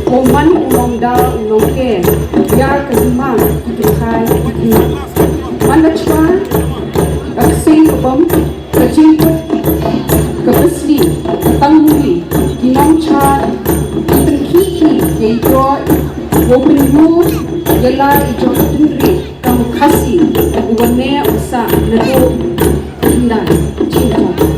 Oman ulong dal ulong ke biar kelima itu kai itu mana cuan aksing kebom kecil kebesli tangguli kinong chat terkiki yaitu women youth yela ijo tundri kamu kasih uwane usa nato indah cinta.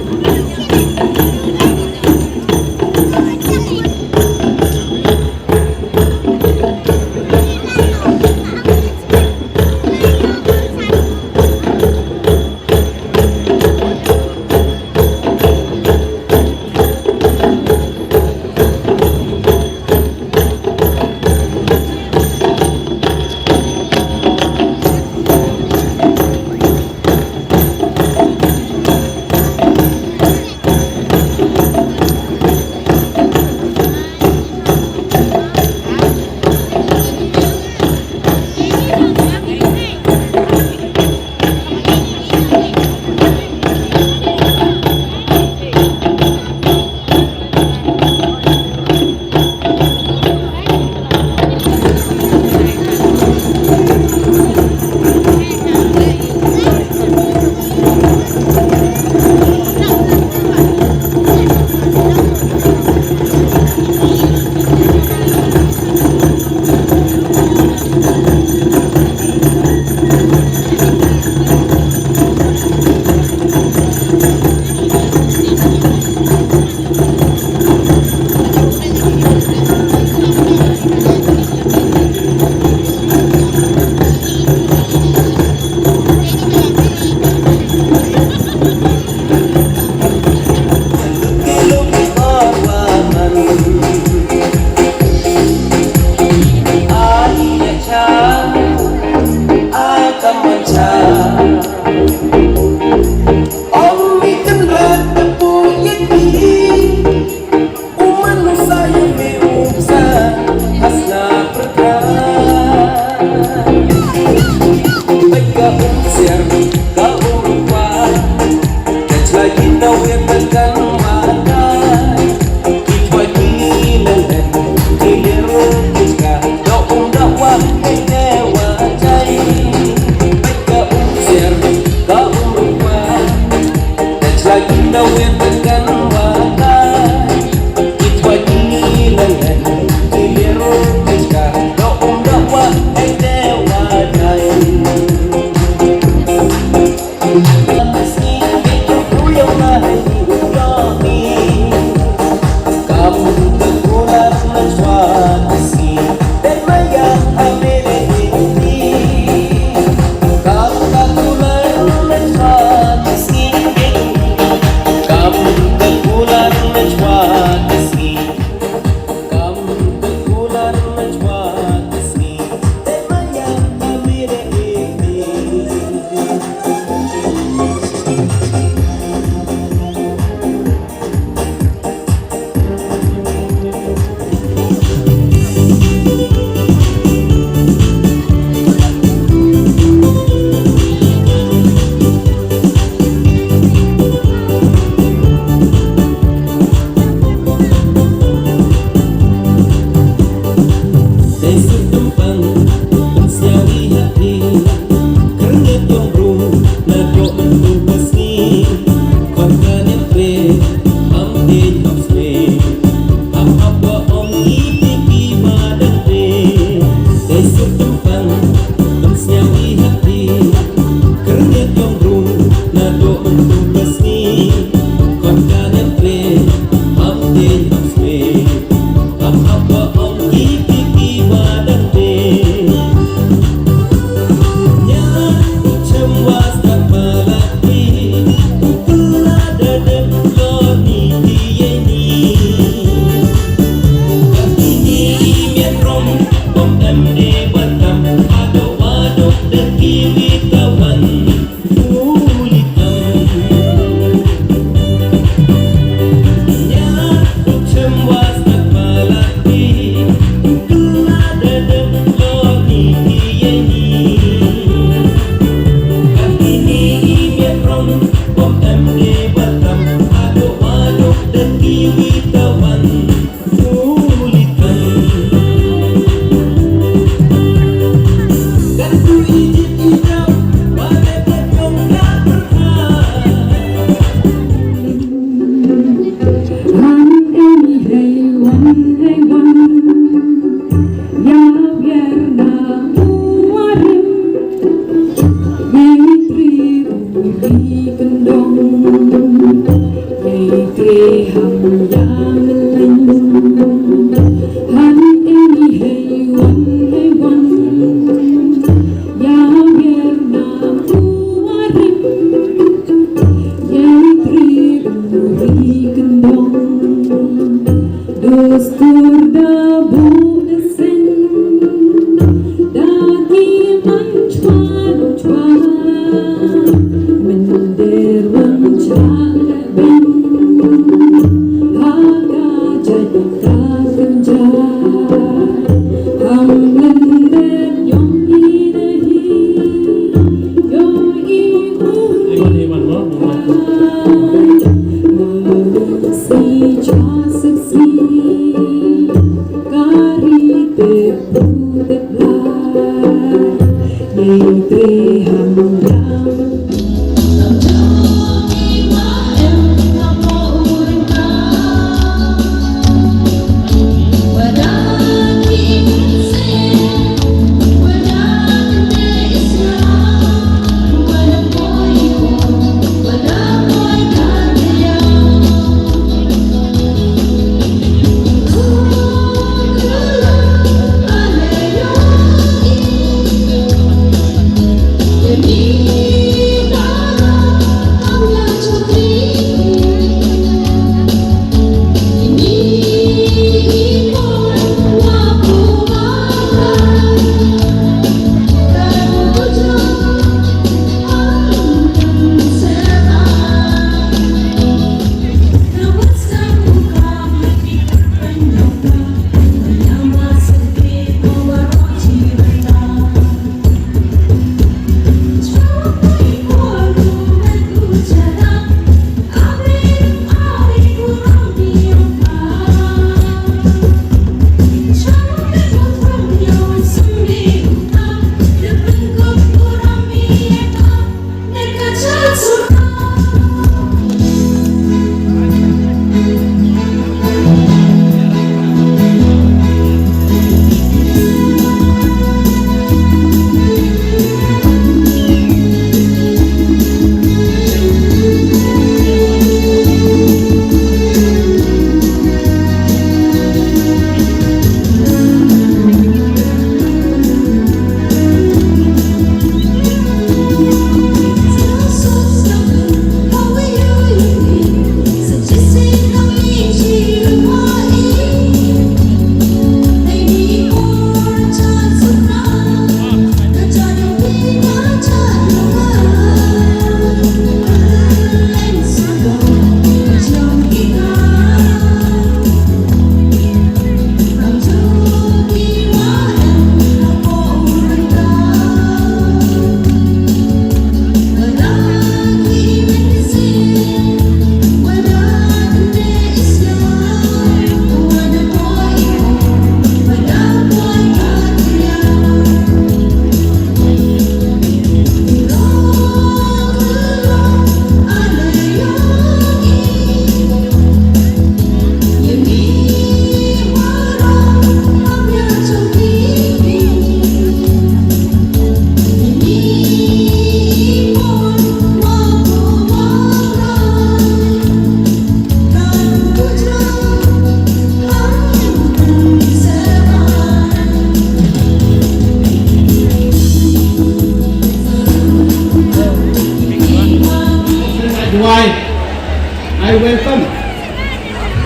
I welcome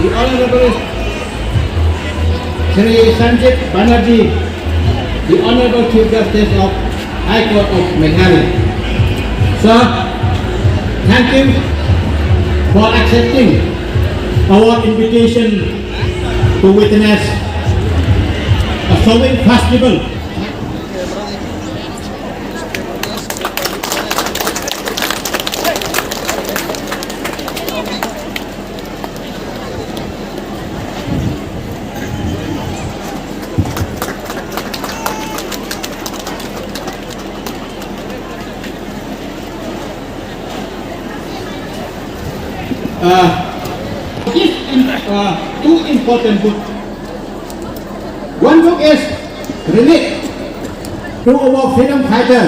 the Honorable Sri Sanjit Banerjee, the Honorable Chief Justice of High Court of Meghalaya. Sir, thank you for accepting our invitation to witness a sowing festival. Two important books. One book is related to our freedom fighter,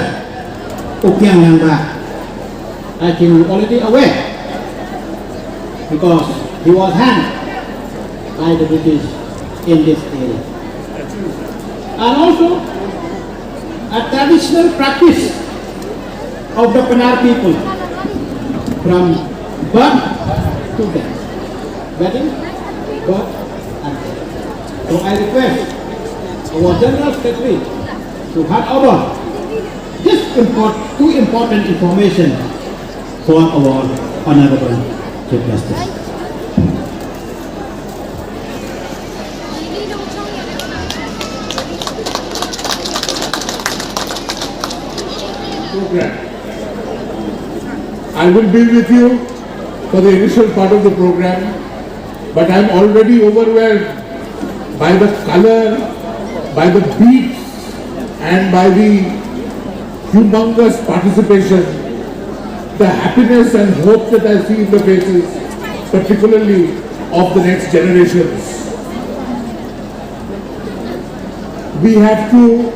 Ukyang Langba. I think you already aware because he was hanged by the British in this area. And also a traditional practice of the Panar people from birth to death. Wedding, birth, and death. So I request our General Secretary to hand over this two important information for our Honorable Chief Justice. Program. I will be with you for the initial part of the program, but I am already overwhelmed by the color, by the beats, and by the humongous participation, the happiness and hope that I see in the faces, particularly of the next generations. We have to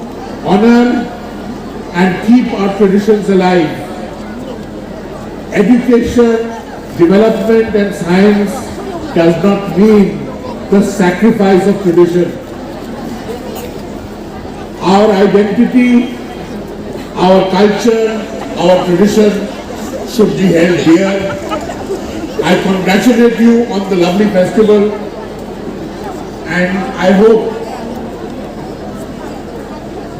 honor and keep our traditions alive. Education, development and science does not mean the sacrifice of tradition. Our identity, our culture, our tradition should be held dear. I congratulate you on the lovely festival, and I hope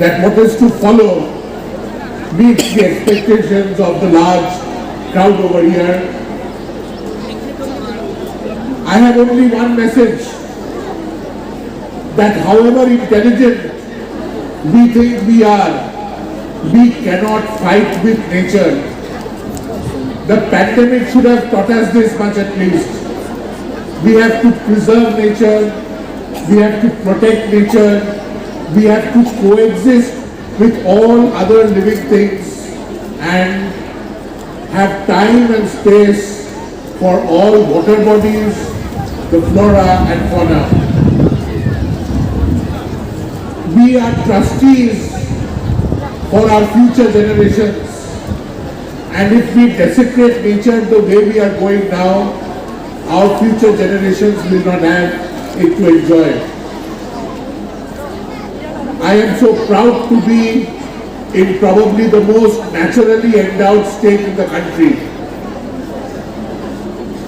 that what is to follow meets the expectations of the large crowd over here. I have only one message, that however intelligent we think we are, we cannot fight with nature. The pandemic should have taught us this much at least. We have to preserve nature, we have to protect nature, we have to coexist with all other living things and have time and space for all water bodies, the flora and fauna. We are trustees for our future generations, and if we desecrate nature the way we are going now, our future generations will not have it to enjoy. I am so proud to be in probably the most naturally endowed state in the country.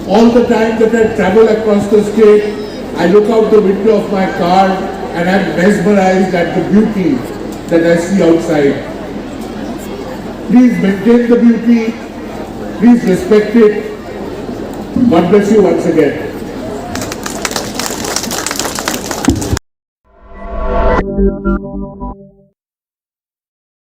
All the time that I travel across the state, I look out the window of my car and I am mesmerized at the beauty that I see outside. Please maintain the beauty, please respect it. God bless you once again.